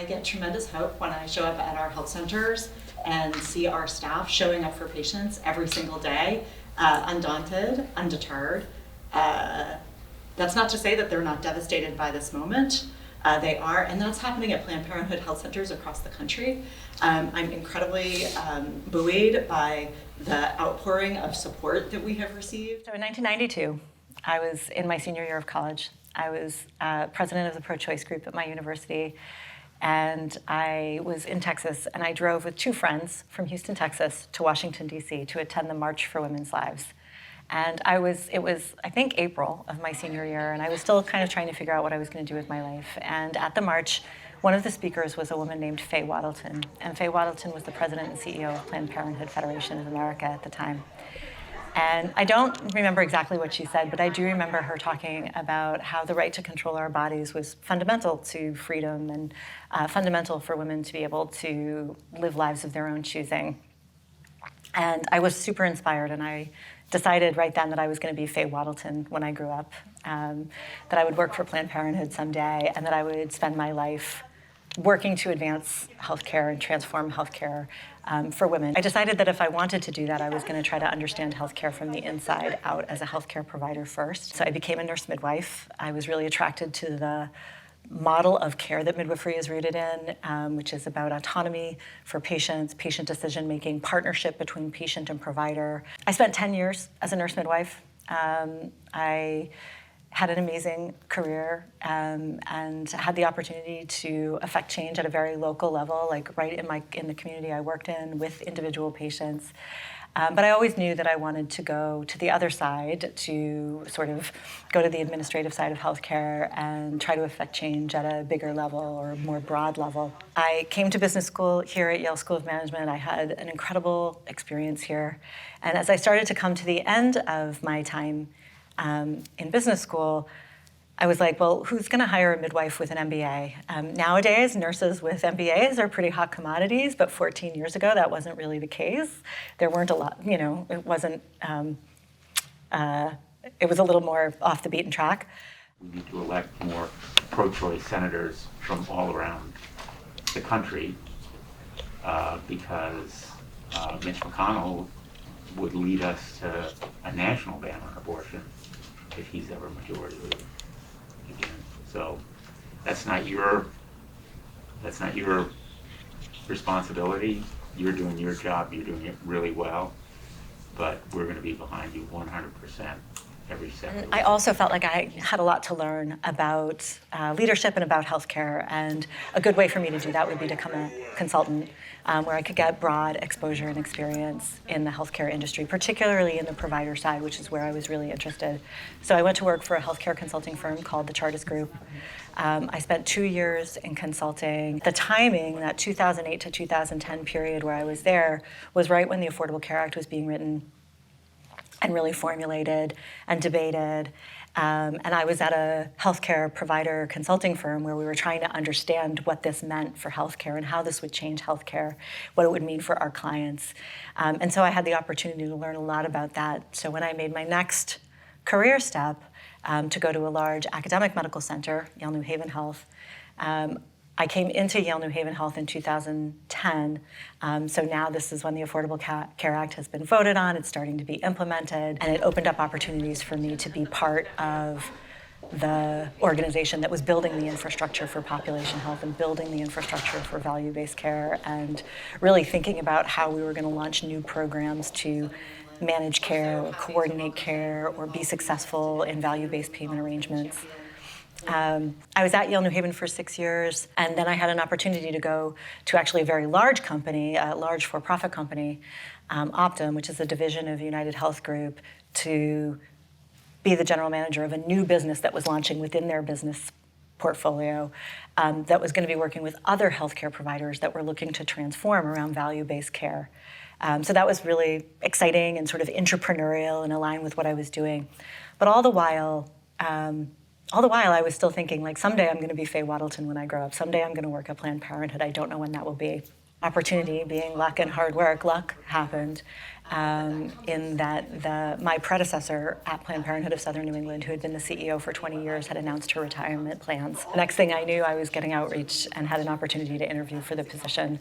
I get tremendous hope when I show up at our health centers and see our staff showing up for patients every single day, undaunted, undeterred. That's not to say that they're not devastated by this moment. They are, and that's happening at Planned Parenthood health centers across the country. I'm incredibly buoyed by the outpouring of support that we have received. So in 1992, I was in my senior year of college. I was president of the pro-choice group at my university, and I was in Texas, and I drove with two friends from Houston, Texas, to Washington, D.C. to attend the March for Women's Lives. And it was, I think, April of my senior year, and I was still kind of trying to figure out what I was going to do with my life. And at the march, one of the speakers was a woman named Faye Waddleton. And Faye Waddleton was the president and CEO of Planned Parenthood Federation of America at the time. And I don't remember exactly what she said, but I do remember her talking about how the right to control our bodies was fundamental to freedom and fundamental for women to be able to live lives of their own choosing. And I was super inspired, and I decided right then that I was going to be Faye Waddleton when I grew up, that I would work for Planned Parenthood someday, and that I would spend my life working to advance healthcare and transform healthcare for women. I decided that if I wanted to do that, I was going to try to understand healthcare from the inside out as a healthcare provider first. So I became a nurse midwife. I was really attracted to the model of care that midwifery is rooted in, which is about autonomy for patients, patient decision-making, partnership between patient and provider. I spent 10 years as a nurse midwife. I had an amazing career and had the opportunity to affect change at a very local level, like right in the community I worked in with individual patients. But I always knew that I wanted to go to the other side, to sort of go to the administrative side of healthcare and try to affect change at a bigger level or more broad level. I came to business school here at Yale School of Management. I had an incredible experience here. And as I started to come to the end of my time in business school, I was like, well, who's going to hire a midwife with an MBA? Nowadays, nurses with MBAs are pretty hot commodities, but 14 years ago, that wasn't really the case. There weren't a lot, it wasn't, it was a little more off the beaten track. We need to elect more pro-choice senators from all around the country because Mitch McConnell would lead us to a national ban on abortion if he's ever majority leader again. So that's not your responsibility. You're doing your job. You're doing it really well, but we're going to be behind you 100% every second. I also felt like I had a lot to learn about leadership and about healthcare, and a good way for me to do that would be to become a consultant where I could get broad exposure and experience in the healthcare industry, particularly in the provider side, which is where I was really interested. So I went to work for a healthcare consulting firm called the Chartis Group. I spent 2 years in consulting. The timing, that 2008 to 2010 period where I was there, was right when the Affordable Care Act was being written and really formulated and debated. And I was at a healthcare provider consulting firm where we were trying to understand what this meant for healthcare and how this would change healthcare, what it would mean for our clients. And so I had the opportunity to learn a lot about that. So when I made my next career step to go to a large academic medical center, Yale New Haven Health, I came into Yale New Haven Health in 2010. So now this is when the Affordable Care Act has been voted on. It's starting to be implemented. And it opened up opportunities for me to be part of the organization that was building the infrastructure for population health and building the infrastructure for value-based care and really thinking about how we were going to launch new programs to manage care or coordinate care or be successful in value-based payment arrangements. I was at Yale New Haven for 6 years, and then I had an opportunity to go to actually a very large company, a large for-profit company, Optum, which is a division of United Health Group, to be the general manager of a new business that was launching within their business portfolio that was going to be working with other healthcare providers that were looking to transform around value-based care. So that was really exciting and sort of entrepreneurial and aligned with what I was doing. But all the while, I was still thinking, like, someday I'm going to be Faye Waddleton when I grow up. Someday I'm going to work at Planned Parenthood. I don't know when that will be. opportunity being luck and hard work. Luck happened in that my predecessor at Planned Parenthood of Southern New England, who had been the CEO for 20 years, had announced her retirement plans. The next thing I knew, I was getting outreach and had an opportunity to interview for the position.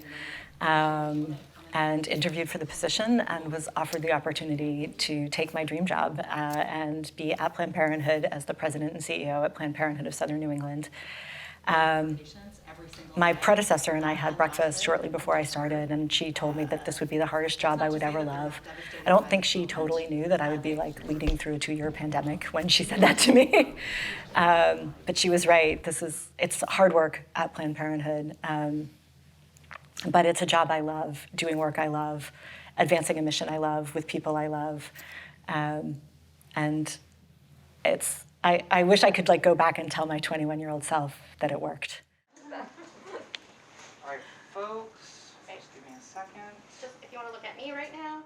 And interviewed for the position and was offered the opportunity to take my dream job and be at Planned Parenthood as the president and CEO at Planned Parenthood of Southern New England. My predecessor and I had breakfast shortly before I started, and she told me that this would be the hardest job I would ever love. I don't think she totally knew that I would be like leading through a 2-year pandemic when she said that to me. But she was right. It's hard work at Planned Parenthood. But it's a job I love, doing work I love, advancing a mission I love, with people I love. And I wish I could like go back and tell my 21-year-old self that it worked. All right, folks, just give me a second. Just if you want to look at me right now.